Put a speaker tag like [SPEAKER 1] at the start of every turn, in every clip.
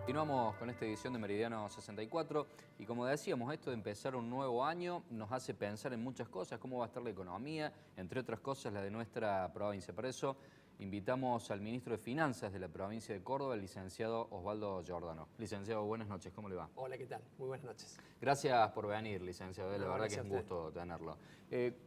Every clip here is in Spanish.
[SPEAKER 1] Continuamos con esta edición de Meridiano 64 y como decíamos, esto de empezar un nuevo año nos hace pensar en muchas cosas, cómo va a estar la economía, entre otras cosas la de nuestra provincia. Por eso invitamos al ministro de Finanzas de la provincia de Córdoba, el licenciado Osvaldo Giordano. Licenciado, buenas noches, ¿cómo le va?
[SPEAKER 2] Hola, ¿qué tal? Muy buenas noches.
[SPEAKER 1] Gracias por venir, licenciado, la verdad que es un
[SPEAKER 2] Gracias a
[SPEAKER 1] gusto tenerlo.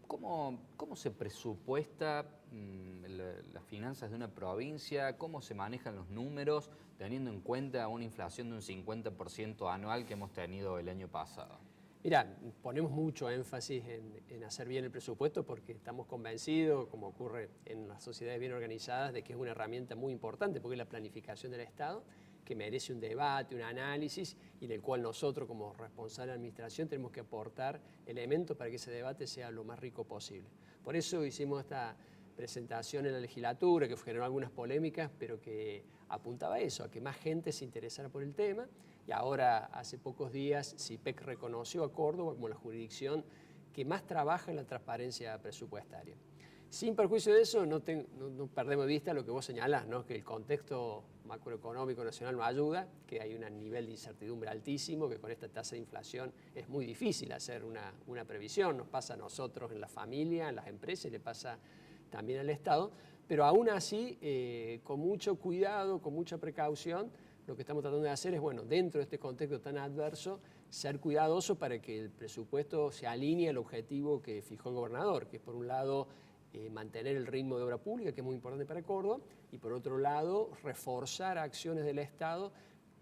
[SPEAKER 1] ¿Cómo se presupuesta las finanzas de una provincia? ¿Cómo se manejan los números teniendo en cuenta una inflación de un 50% anual que hemos tenido el año pasado?
[SPEAKER 2] Mira, ponemos mucho énfasis en hacer bien el presupuesto porque estamos convencidos, como ocurre en las sociedades bien organizadas, de que es una herramienta muy importante porque es la planificación del Estado, que merece un debate, un análisis y en el cual nosotros como responsable de administración tenemos que aportar elementos para que ese debate sea lo más rico posible. Por eso hicimos esta presentación en la legislatura que generó algunas polémicas, pero que apuntaba a eso, a que más gente se interesara por el tema. Y ahora, hace pocos días, CIPEC reconoció a Córdoba como la jurisdicción que más trabaja en la transparencia presupuestaria. Sin perjuicio de eso, no perdemos de vista lo que vos señalás, ¿no? Que el contexto macroeconómico nacional no ayuda, que hay un nivel de incertidumbre altísimo, que con esta tasa de inflación es muy difícil hacer una previsión. Nos pasa a nosotros en la familia, en las empresas, y le pasa también al Estado, pero aún así, con mucho cuidado, con mucha precaución, lo que estamos tratando de hacer es, bueno, dentro de este contexto tan adverso, ser cuidadoso para que el presupuesto se alinee al objetivo que fijó el gobernador, que es por un lado mantener el ritmo de obra pública, que es muy importante para Córdoba, y por otro lado, reforzar acciones del Estado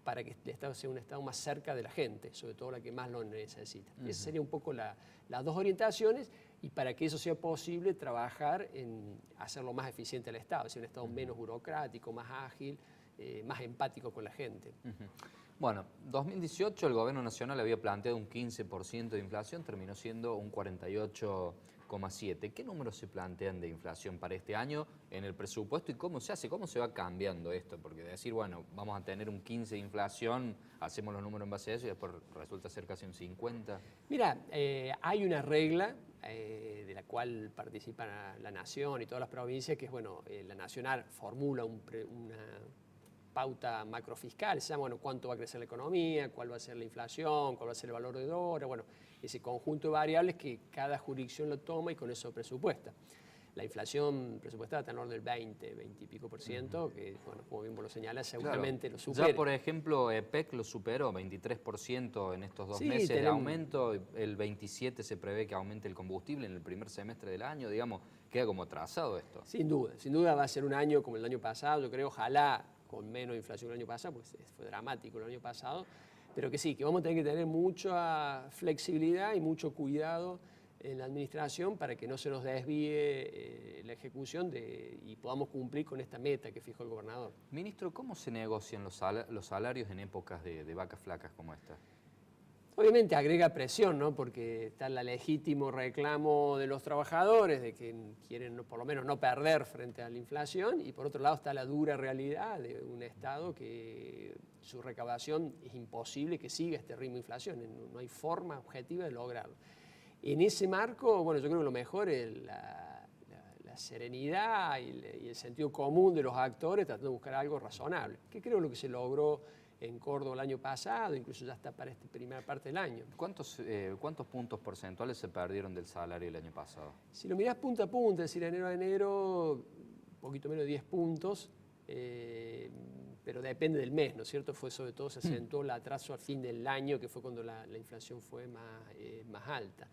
[SPEAKER 2] para que el Estado sea un Estado más cerca de la gente, sobre todo la que más lo necesita. Esas serían un poco las dos orientaciones, y para que eso sea posible, trabajar en hacerlo más eficiente el Estado, es decir, un Estado menos burocrático, más ágil, más empático con la gente.
[SPEAKER 1] Bueno, 2018 el gobierno nacional había planteado un 15% de inflación, terminó siendo un 48,7%. ¿Qué números se plantean de inflación para este año en el presupuesto y cómo se hace? ¿Cómo se va cambiando esto? Porque decir, bueno, vamos a tener un 15 de inflación, hacemos los números en base a eso y después resulta ser casi un 50%.
[SPEAKER 2] Mira, hay una regla de la cual participa la Nación y todas las provincias, que es, bueno, la Nacional formula una pauta macrofiscal, se llama, bueno, cuánto va a crecer la economía, cuál va a ser la inflación, cuál va a ser el valor de dólar, bueno, ese conjunto de variables que cada jurisdicción lo toma y con eso presupuesta. La inflación presupuestada está en orden del 20 y pico por ciento, que, bueno, como bien vos lo señalas, seguramente
[SPEAKER 1] Claro.
[SPEAKER 2] lo supera.
[SPEAKER 1] Ya, por ejemplo, EPEC lo superó, 23% en estos 2 meses de aumento, el 27% se prevé que aumente el combustible en el primer semestre del año, digamos, queda como trazado esto.
[SPEAKER 2] Sin duda va a ser un año como el año pasado, yo creo, ojalá con menos inflación que el año pasado, pues fue dramático el año pasado, pero que sí, que vamos a tener que tener mucha flexibilidad y mucho cuidado en la administración para que no se nos desvíe la ejecución y podamos cumplir con esta meta que fijó el gobernador.
[SPEAKER 1] Ministro, ¿cómo se negocian los salarios en épocas de vacas flacas como esta?
[SPEAKER 2] Obviamente agrega presión, ¿no? Porque está el legítimo reclamo de los trabajadores de que quieren por lo menos no perder frente a la inflación, y por otro lado está la dura realidad de un Estado que su recaudación es imposible que siga este ritmo de inflación, no hay forma objetiva de lograrlo. En ese marco, bueno, yo creo que lo mejor es la serenidad y el sentido común de los actores tratando de buscar algo razonable, que creo lo que se logró en Córdoba el año pasado, incluso ya está para esta primera parte del año.
[SPEAKER 1] ¿Cuántos puntos porcentuales se perdieron del salario el año pasado?
[SPEAKER 2] Si lo mirás punta a punta, es decir, enero a enero, un poquito menos de 10 puntos, pero depende del mes, ¿no es cierto? Fue sobre todo, se acentuó el atraso al fin del año, que fue cuando la inflación fue más alta.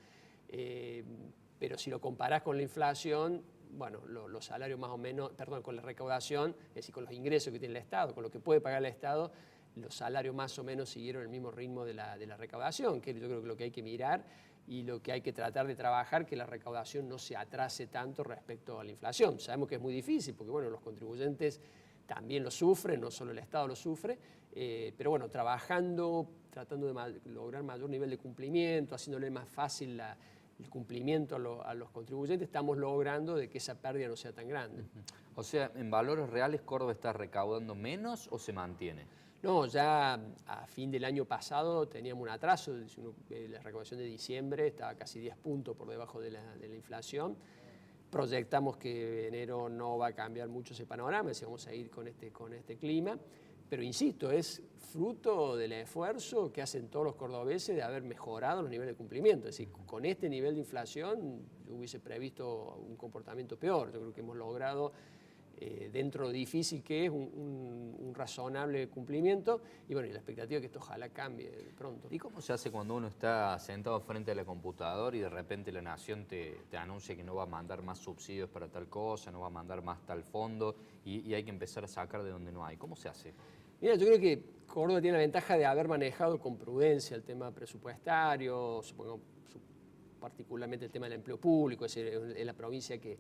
[SPEAKER 2] Pero si lo comparás con la inflación, bueno, los salarios más o menos, perdón, con la recaudación, es decir, con los ingresos que tiene el Estado, con lo que puede pagar el Estado, los salarios más o menos siguieron el mismo ritmo de la recaudación, que yo creo que lo que hay que mirar y lo que hay que tratar de trabajar, que la recaudación no se atrase tanto respecto a la inflación. Sabemos que es muy difícil, porque bueno, los contribuyentes también lo sufren, no solo el Estado lo sufre, pero bueno, trabajando, tratando de lograr mayor nivel de cumplimiento, haciéndole más fácil el cumplimiento a los contribuyentes, estamos logrando de que esa pérdida no sea tan grande.
[SPEAKER 1] O sea, en valores reales, ¿Córdoba está recaudando menos o se mantiene?
[SPEAKER 2] No, ya a fin del año pasado teníamos un atraso, la recaudación de diciembre estaba casi 10 puntos por debajo de la inflación. Proyectamos que enero no va a cambiar mucho ese panorama, si vamos a ir con este clima, pero insisto, es fruto del esfuerzo que hacen todos los cordobeses de haber mejorado los niveles de cumplimiento. Es decir, con este nivel de inflación yo hubiese previsto un comportamiento peor. Yo creo que hemos logrado, dentro de lo difícil que es, un razonable cumplimiento, y bueno, y la expectativa es que esto ojalá cambie pronto.
[SPEAKER 1] ¿Y cómo se hace cuando uno está sentado frente a la computadora y de repente la nación te anuncia que no va a mandar más subsidios para tal cosa, no va a mandar más tal fondo y hay que empezar a sacar de donde no hay? ¿Cómo se hace?
[SPEAKER 2] Mira, yo creo que Córdoba tiene la ventaja de haber manejado con prudencia el tema presupuestario, supongo, particularmente el tema del empleo público, es decir, es la provincia que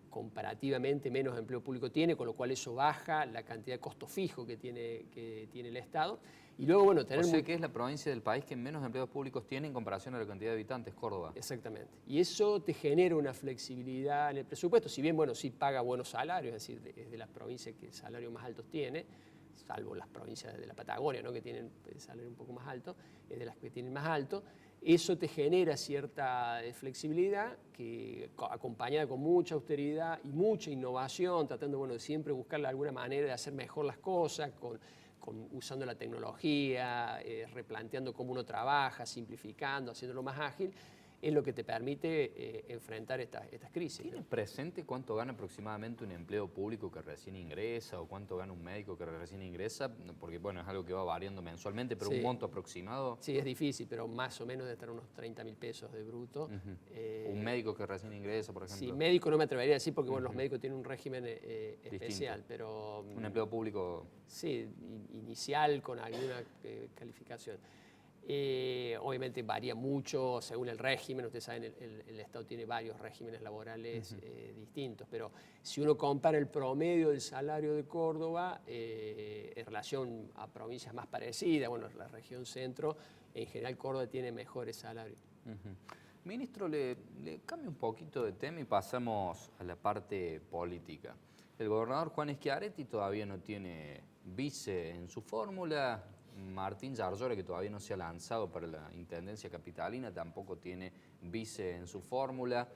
[SPEAKER 2] comparativamente menos empleo público tiene, con lo cual eso baja la cantidad de costo fijo que tiene el Estado. Y luego, bueno, tener...
[SPEAKER 1] O sea que es la provincia del país que menos empleos públicos tiene en comparación a la cantidad de habitantes, Córdoba.
[SPEAKER 2] Exactamente. Y eso te genera una flexibilidad en el presupuesto. Si bien, bueno, sí paga buenos salarios, es decir, es de las provincias que salarios más altos tiene, salvo las provincias de la Patagonia, ¿no?, que tienen salario un poco más alto, es de las que tienen más alto. Eso te genera cierta flexibilidad que, acompañada con mucha austeridad y mucha innovación, tratando, bueno, de siempre buscar alguna manera de hacer mejor las cosas, usando la tecnología, replanteando cómo uno trabaja, simplificando, haciéndolo más ágil, es lo que te permite enfrentar estas crisis.
[SPEAKER 1] ¿Tiene presente cuánto gana aproximadamente un empleo público que recién ingresa o cuánto gana un médico que recién ingresa? Porque, bueno, es algo que va variando mensualmente, pero
[SPEAKER 2] sí,
[SPEAKER 1] un monto aproximado.
[SPEAKER 2] Sí, es difícil, pero más o menos de estar unos 30.000 pesos de bruto.
[SPEAKER 1] Un médico que recién ingresa, por ejemplo.
[SPEAKER 2] Sí, médico no me atrevería a decir porque, bueno, los médicos tienen un régimen especial, pero...
[SPEAKER 1] Un empleo público.
[SPEAKER 2] Sí, inicial con alguna calificación. Obviamente varía mucho según el régimen. Ustedes saben, el Estado tiene varios regímenes laborales distintos, pero si uno compara el promedio del salario de Córdoba en relación a provincias más parecidas, bueno, la región centro, en general Córdoba tiene mejores salarios.
[SPEAKER 1] Ministro, le cambio un poquito de tema y pasamos a la parte política. El gobernador Juan Schiaretti todavía no tiene vice en su fórmula. Martín Yarlora, que todavía no se ha lanzado para la Intendencia Capitalina, tampoco tiene vice en su fórmula.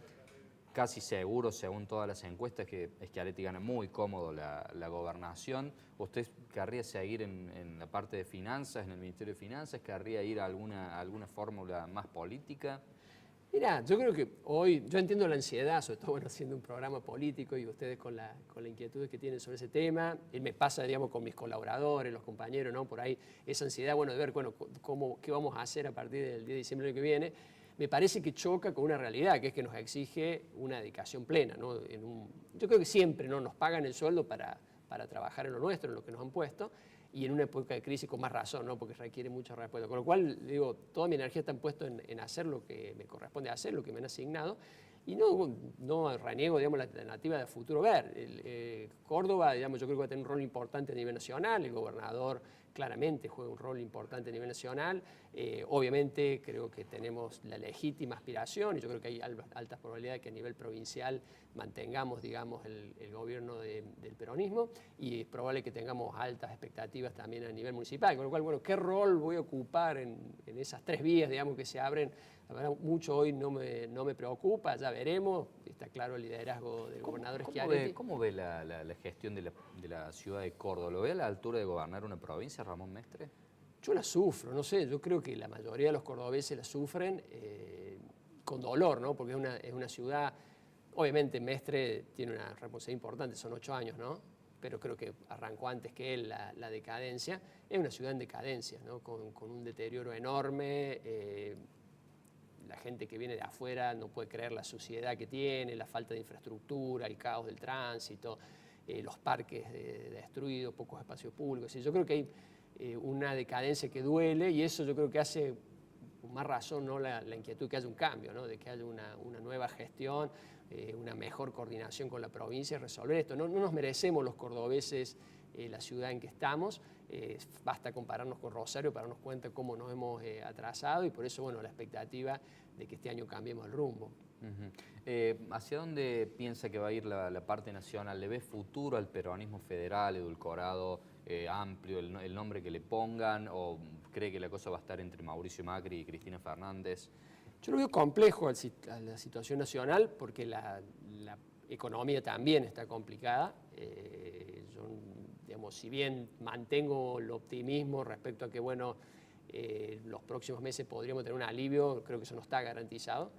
[SPEAKER 1] Casi seguro, según todas las encuestas, que Schiaretti gana muy cómodo la gobernación. ¿Usted querría seguir en la parte de finanzas, en el Ministerio de Finanzas? ¿Querría ir a alguna fórmula más política?
[SPEAKER 2] Mira, yo creo que hoy, yo entiendo la ansiedad, sobre todo, bueno, haciendo un programa político y ustedes con la inquietud que tienen sobre ese tema. Él me pasa, digamos, con mis colaboradores, los compañeros, ¿no? Por ahí esa ansiedad, bueno, de ver, bueno, qué vamos a hacer a partir del 10 de diciembre del año que viene. Me parece que choca con una realidad, que es que nos exige una dedicación plena, ¿no? Yo creo que siempre, ¿no?, nos pagan el sueldo para trabajar en lo nuestro, en lo que nos han puesto, y en una época de crisis con más razón, ¿no?, porque requiere mucha respuesta. Con lo cual, digo, toda mi energía está puesta en hacer lo que me corresponde hacer, lo que me han asignado, y no reniego, digamos, la alternativa de futuro ver. Córdoba, digamos, yo creo que va a tener un rol importante a nivel nacional, el gobernador claramente juega un rol importante a nivel nacional. Obviamente creo que tenemos la legítima aspiración, y yo creo que hay altas probabilidades que a nivel provincial mantengamos, digamos, el gobierno del peronismo, y es probable que tengamos altas expectativas también a nivel municipal. Con lo cual, bueno, ¿qué rol voy a ocupar en esas tres vías, digamos, que se abren? La verdad, mucho hoy no me preocupa, ya veremos. Está claro el liderazgo del gobernador Schiaretti.
[SPEAKER 1] ¿Cómo ve la gestión de la ciudad de Córdoba? ¿Lo ve a la altura de gobernar una provincia, Ramón Mestre?
[SPEAKER 2] Yo la sufro, no sé, yo creo que la mayoría de los cordobeses la sufren con dolor, ¿no? Porque es una ciudad, obviamente Mestre tiene una responsabilidad importante, son 8 años, ¿no? Pero creo que arrancó antes que él la decadencia. Es una ciudad en decadencia, ¿no? Con un deterioro enorme. La gente que viene de afuera no puede creer la suciedad que tiene, la falta de infraestructura, el caos del tránsito, los parques destruidos, pocos espacios públicos. Yo creo que hay una decadencia que duele, y eso yo creo que hace con más razón, ¿no?, la inquietud de que haya un cambio, ¿no?, de que haya una nueva gestión, una mejor coordinación con la provincia y resolver esto. No nos merecemos los cordobeses la ciudad en que estamos. Basta compararnos con Rosario para darnos cuenta cómo nos hemos atrasado, y por eso, bueno, la expectativa de que este año cambiemos el rumbo.
[SPEAKER 1] ¿Hacia dónde piensa que va a ir la parte nacional? ¿Le ve futuro al peronismo federal, edulcorado, amplio, el nombre que le pongan, o cree que la cosa va a estar entre Mauricio Macri y Cristina Fernández?
[SPEAKER 2] Yo lo veo complejo a la situación nacional, porque la economía también está complicada. Yo digamos, si bien mantengo el optimismo respecto a que, bueno, los próximos meses podríamos tener un alivio, creo que eso no está garantizado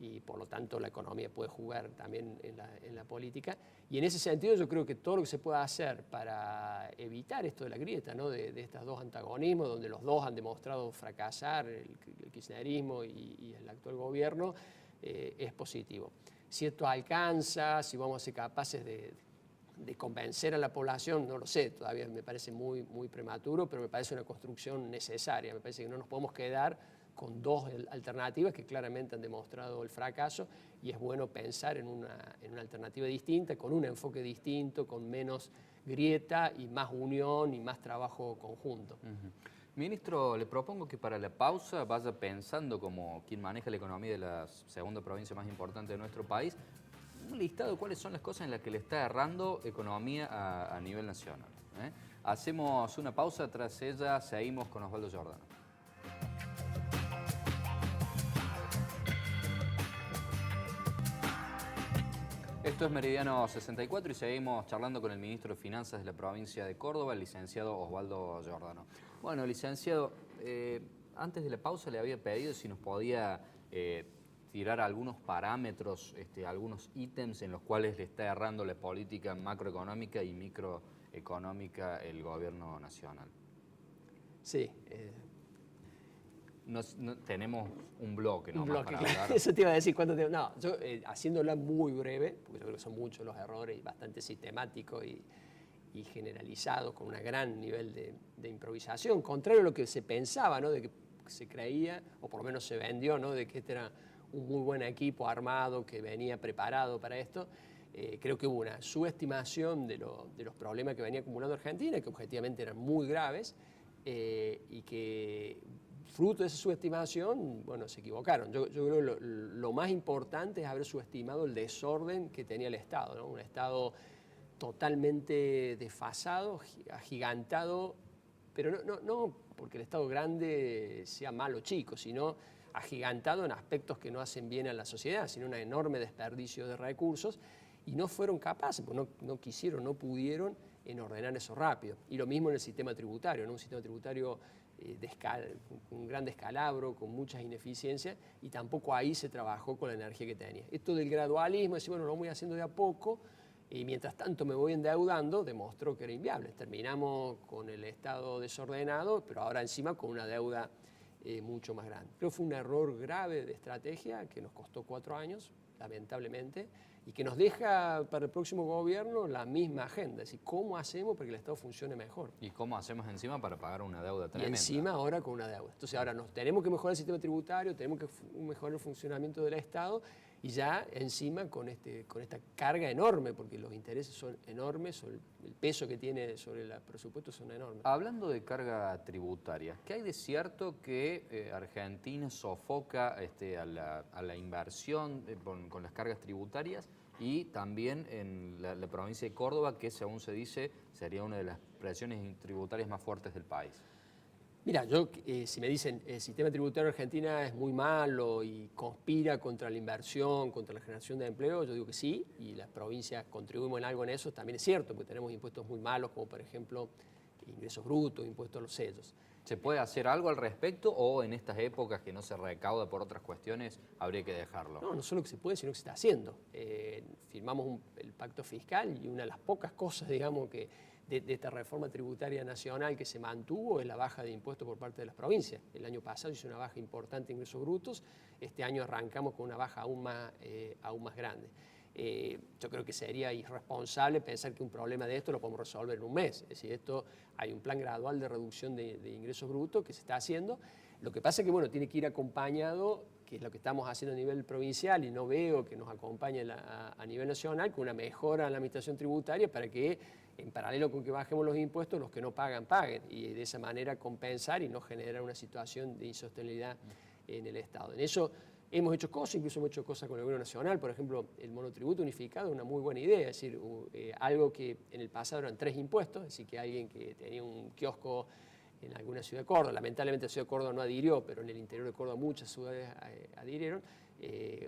[SPEAKER 2] y por lo tanto la economía puede jugar también en la política. Y en ese sentido yo creo que todo lo que se pueda hacer para evitar esto de la grieta, ¿no? de estos dos antagonismos, donde los dos han demostrado fracasar, el kirchnerismo y el actual gobierno, es positivo. Si esto alcanza, si vamos a ser capaces de convencer a la población, no lo sé, todavía me parece muy, muy prematuro, pero me parece una construcción necesaria. Me parece que no nos podemos quedar con dos alternativas que claramente han demostrado el fracaso y es bueno pensar en una alternativa distinta, con un enfoque distinto, con menos grieta y más unión y más trabajo conjunto.
[SPEAKER 1] Ministro, le propongo que para la pausa vaya pensando como quien maneja la economía de la segunda provincia más importante de nuestro país, un listado de cuáles son las cosas en las que le está errando economía a nivel nacional. Hacemos una pausa, tras ella seguimos con Osvaldo Giordano. Esto es Meridiano 64 y seguimos charlando con el ministro de Finanzas de la provincia de Córdoba, el licenciado Osvaldo Giordano. Bueno, licenciado, antes de la pausa le había pedido si nos podía tirar algunos parámetros, algunos ítems en los cuales le está errando la política macroeconómica y microeconómica el gobierno nacional.
[SPEAKER 2] Sí.
[SPEAKER 1] Tenemos un bloque, ¿no?
[SPEAKER 2] Un bloque, claro. Eso te iba a decir cuánto tiempo. No, yo haciéndola muy breve, porque yo creo que son muchos los errores y bastante sistemáticos y generalizados, con un gran nivel de improvisación, contrario a lo que se pensaba, ¿no? De que se creía, o por lo menos se vendió, ¿no? De que este era un muy buen equipo armado que venía preparado para esto. Creo que hubo una subestimación de los problemas que venía acumulando Argentina, que objetivamente eran muy graves, y que fruto de esa subestimación, bueno, se equivocaron. Yo creo que lo más importante es haber subestimado el desorden que tenía el Estado, ¿no? Un Estado totalmente desfasado, agigantado, pero no porque el Estado grande sea malo o chico, sino agigantado en aspectos que no hacen bien a la sociedad, sino un enorme desperdicio de recursos, y no fueron capaces, pues no quisieron, no pudieron en ordenar eso rápido. Y lo mismo en el sistema tributario, ¿no? Un sistema tributario con un gran descalabro, con muchas ineficiencias, y tampoco ahí se trabajó con la energía que tenía. Esto del gradualismo, decir, bueno, lo voy haciendo de a poco, y mientras tanto me voy endeudando, demostró que era inviable. Terminamos con el Estado desordenado, pero ahora encima con una deuda mucho más grande. Creo que fue un error grave de estrategia que nos costó 4 años, lamentablemente, y que nos deja para el próximo gobierno la misma agenda, es decir, ¿cómo hacemos para que el Estado funcione mejor?
[SPEAKER 1] ¿Y cómo hacemos encima para pagar una deuda tremenda?
[SPEAKER 2] Y encima ahora con una deuda. Entonces ahora nos tenemos que mejorar el sistema tributario, tenemos que mejorar el funcionamiento del Estado, y ya encima con esta carga enorme, porque los intereses son enormes, el peso que tiene sobre el presupuesto son enormes.
[SPEAKER 1] Hablando de carga tributaria, ¿qué hay de cierto que Argentina sofoca a la inversión con las cargas tributarias? Y también en la provincia de Córdoba, que según se dice sería una de las presiones tributarias más fuertes del país.
[SPEAKER 2] Mira, si me dicen el sistema tributario de Argentina es muy malo y conspira contra la inversión, contra la generación de empleo, yo digo que sí, y las provincias contribuimos en algo en eso, también es cierto, porque tenemos impuestos muy malos, como por ejemplo ingresos brutos, impuestos a los sellos.
[SPEAKER 1] ¿Se puede hacer algo al respecto o en estas épocas que no se recauda por otras cuestiones habría que dejarlo?
[SPEAKER 2] No solo que se puede, sino que se está haciendo. Firmamos el pacto fiscal y una de las pocas cosas, digamos, que de esta reforma tributaria nacional que se mantuvo es la baja de impuestos por parte de las provincias. El año pasado hizo una baja importante de ingresos brutos, este año arrancamos con una baja aún más grande. Yo creo que sería irresponsable pensar que un problema de esto lo podemos resolver en un mes. Es decir, hay un plan gradual de reducción de ingresos brutos que se está haciendo. Lo que pasa es que, bueno, tiene que ir acompañado, que es lo que estamos haciendo a nivel provincial y no veo que nos acompañe a nivel nacional, con una mejora en la administración tributaria para que, en paralelo con que bajemos los impuestos, los que no pagan, paguen. Y de esa manera compensar y no generar una situación de insostenibilidad en el Estado. En eso hemos hecho cosas, incluso hemos hecho cosas con el gobierno nacional, por ejemplo, el monotributo unificado es una muy buena idea, es decir, algo que en el pasado eran 3 impuestos, es decir, que alguien que tenía un kiosco en alguna ciudad de Córdoba, lamentablemente la ciudad de Córdoba no adhirió, pero en el interior de Córdoba muchas ciudades adhirieron,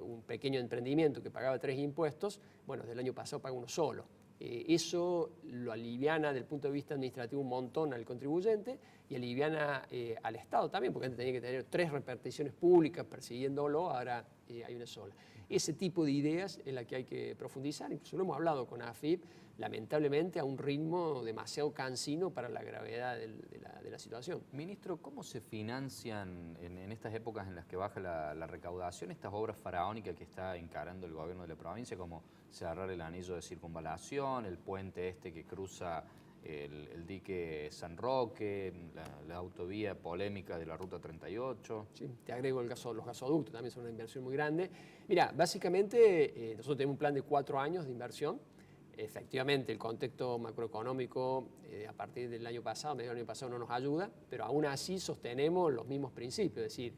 [SPEAKER 2] un pequeño emprendimiento que pagaba 3 impuestos, bueno, desde el año pasado paga uno solo. Eso lo aliviana desde el punto de vista administrativo un montón al contribuyente y aliviana al Estado también, porque antes tenía que tener 3 reparticiones públicas persiguiéndolo, ahora hay una sola. Ese tipo de ideas es la que hay que profundizar, incluso lo hemos hablado con AFIP, lamentablemente a un ritmo demasiado cansino para la gravedad de la situación.
[SPEAKER 1] Ministro, ¿cómo se financian en estas épocas en las que baja la recaudación estas obras faraónicas que está encarando el gobierno de la provincia, como cerrar el anillo de circunvalación, el puente este que cruza el dique San Roque, la autovía polémica de la Ruta 38?
[SPEAKER 2] Sí, te agrego los gasoductos, también son una inversión muy grande. Mira, básicamente nosotros tenemos un plan de 4 años de inversión. Efectivamente, el contexto macroeconómico a partir del año pasado, medio del año pasado, no nos ayuda, pero aún así sostenemos los mismos principios, es decir,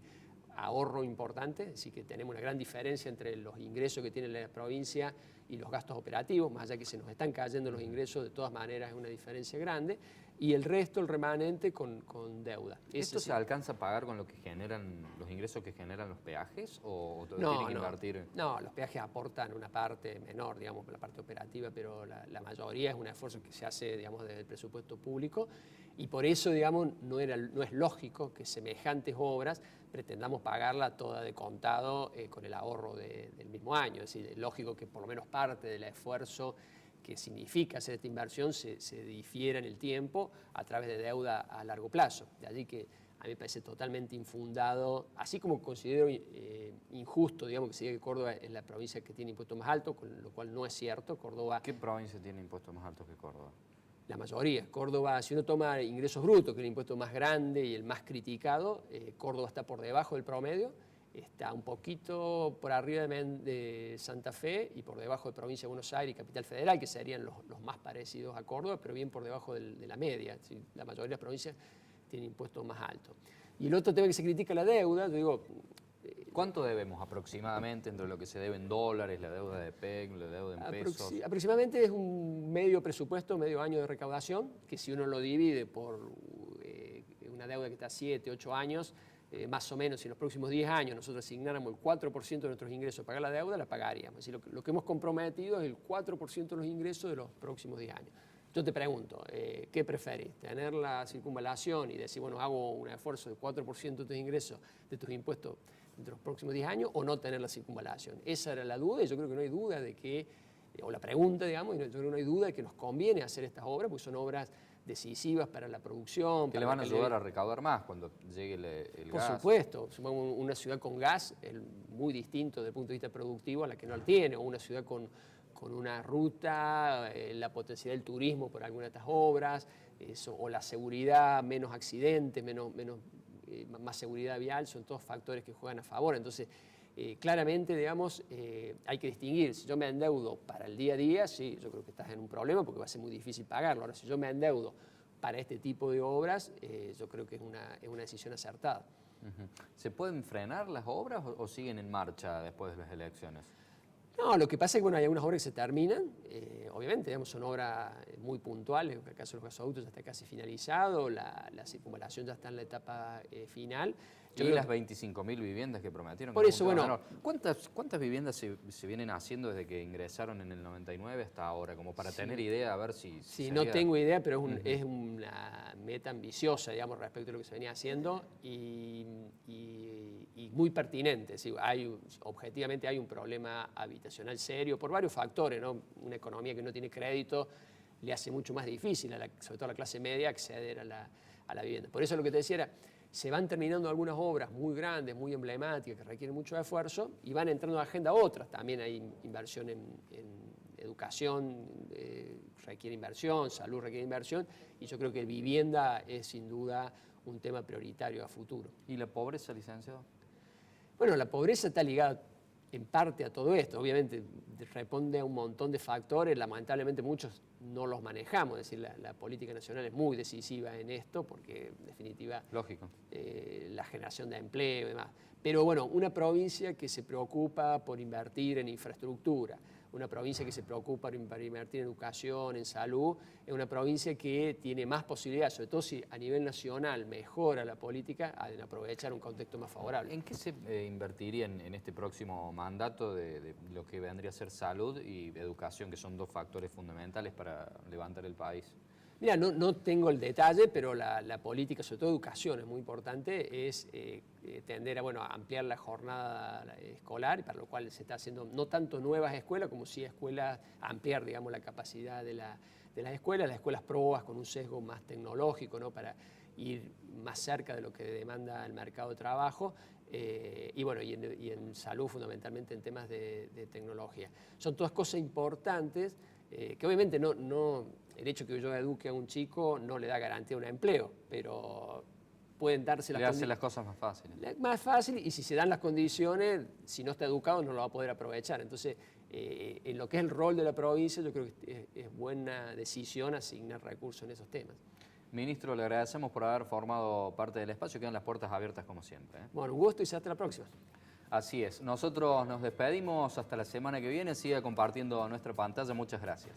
[SPEAKER 2] ahorro importante, es decir, que tenemos una gran diferencia entre los ingresos que tiene la provincia y los gastos operativos, más allá que se nos están cayendo los ingresos, de todas maneras es una diferencia grande, y el resto, el remanente, con deuda.
[SPEAKER 1] ¿Esto se alcanza a pagar con lo que generan, los ingresos que generan los peajes o
[SPEAKER 2] No,
[SPEAKER 1] tienen que invertir?
[SPEAKER 2] No, los peajes aportan una parte menor, digamos, la parte operativa, pero la mayoría es un esfuerzo que se hace, digamos, desde el presupuesto público, y por eso, digamos, no es lógico que semejantes obras pretendamos pagarla toda de contado con el ahorro del mismo año. Es decir, es lógico que por lo menos parte del esfuerzo que significa hacer esta inversión se difiera en el tiempo a través de deuda a largo plazo. De allí que a mí me parece totalmente infundado, así como considero injusto, digamos, que se diga que Córdoba es la provincia que tiene impuestos más altos, con lo cual no es cierto. Córdoba...
[SPEAKER 1] ¿Qué provincia tiene impuestos más altos que Córdoba?
[SPEAKER 2] La mayoría. Córdoba, si uno toma ingresos brutos, que es el impuesto más grande y el más criticado, Córdoba está por debajo del promedio, está un poquito por arriba de Santa Fe y por debajo de Provincia de Buenos Aires y Capital Federal, que serían los más parecidos a Córdoba, pero bien por debajo de la media. ¿Sí? La mayoría de las provincias tienen impuestos más altos. Y el otro tema que se critica la deuda, yo digo...
[SPEAKER 1] ¿Cuánto debemos aproximadamente entre lo que se debe en dólares, la deuda de PEC, la deuda en pesos?
[SPEAKER 2] Aproximadamente es un medio presupuesto, medio año de recaudación, que si uno lo divide por una deuda que está a 7, 8 años, más o menos, si en los próximos 10 años nosotros asignáramos el 4% de nuestros ingresos a pagar la deuda, la pagaríamos. Es decir, lo que hemos comprometido es el 4% de los ingresos de los próximos 10 años. Yo te pregunto, ¿qué preferís? ¿Tener la circunvalación y decir, bueno, hago un esfuerzo de 4% de tus ingresos, de tus impuestos de los próximos 10 años, o no tener la circunvalación? Esa era la duda, y yo creo que no hay duda de que, o la pregunta, digamos, y yo creo que no hay duda de que nos conviene hacer estas obras, porque son obras decisivas para la producción.
[SPEAKER 1] Que le van a ayudar a recaudar más cuando llegue el gas.
[SPEAKER 2] Por supuesto, una ciudad con gas es muy distinto desde el punto de vista productivo a la que no lo tiene, o una ciudad con una ruta, la potencialidad del turismo por alguna de estas obras, o la seguridad, menos accidentes, más seguridad vial, son todos factores que juegan a favor. Entonces, claramente, digamos, hay que distinguir. Si yo me endeudo para el día a día, sí, yo creo que estás en un problema porque va a ser muy difícil pagarlo. Ahora, si yo me endeudo para este tipo de obras, yo creo que es una decisión acertada.
[SPEAKER 1] ¿Se pueden frenar las obras o siguen en marcha después de las elecciones?
[SPEAKER 2] No, lo que pasa es que bueno, hay algunas obras que se terminan, obviamente, digamos, son obras muy puntuales, en el caso de los gasoductos ya está casi finalizado, la circunvalación ya está en la etapa final.
[SPEAKER 1] Y las 25.000 viviendas que prometieron.
[SPEAKER 2] Por eso, bueno...
[SPEAKER 1] ¿Cuántas viviendas se vienen haciendo desde que ingresaron en el 99 hasta ahora? Como para tener idea, a ver si...
[SPEAKER 2] Sí, no tengo idea, pero es una meta ambiciosa, digamos, respecto a lo que se venía haciendo y muy pertinente. ¿Sí? Objetivamente hay un problema habitacional serio por varios factores, ¿no? Una economía que no tiene crédito le hace mucho más difícil, sobre todo a la clase media, acceder a la vivienda. Por eso lo que te decía era... Se van terminando algunas obras muy grandes, muy emblemáticas, que requieren mucho esfuerzo, y van entrando a la agenda otras. También hay inversión en educación, requiere inversión, salud requiere inversión, y yo creo que vivienda es sin duda un tema prioritario a futuro.
[SPEAKER 1] ¿Y la pobreza, licenciado?
[SPEAKER 2] Bueno, la pobreza está ligada en parte a todo esto. Obviamente responde a un montón de factores, lamentablemente muchos no los manejamos, es decir, la política nacional es muy decisiva en esto porque en definitiva
[SPEAKER 1] lógico.
[SPEAKER 2] La generación de empleo y demás. Pero bueno, una provincia que se preocupa por invertir en infraestructura, una provincia que se preocupa para invertir en educación, en salud, es una provincia que tiene más posibilidades, sobre todo si a nivel nacional mejora la política, en aprovechar un contexto más favorable.
[SPEAKER 1] ¿En qué se invertiría en este próximo mandato de lo que vendría a ser salud y educación, que son dos factores fundamentales para levantar el país?
[SPEAKER 2] Mira, no tengo el detalle, pero la política, sobre todo educación, es muy importante, es tender a ampliar la jornada escolar, para lo cual se está haciendo no tanto nuevas escuelas, como sí escuelas, ampliar, digamos, la capacidad de las escuelas probas con un sesgo más tecnológico, ¿no? Para ir más cerca de lo que demanda el mercado de trabajo, y en salud fundamentalmente en temas de tecnología. Son todas cosas importantes que obviamente el hecho que yo eduque a un chico no le da garantía de un empleo, pero pueden darse
[SPEAKER 1] Le hace las cosas más fáciles.
[SPEAKER 2] más fácil, y si se dan las condiciones, si no está educado no lo va a poder aprovechar. Entonces, en lo que es el rol de la provincia, yo creo que es buena decisión asignar recursos en esos temas.
[SPEAKER 1] Ministro, le agradecemos por haber formado parte del espacio. Quedan las puertas abiertas como siempre.
[SPEAKER 2] Bueno, un gusto y hasta la próxima.
[SPEAKER 1] Así es. Nosotros nos despedimos hasta la semana que viene. Siga compartiendo nuestra pantalla. Muchas gracias.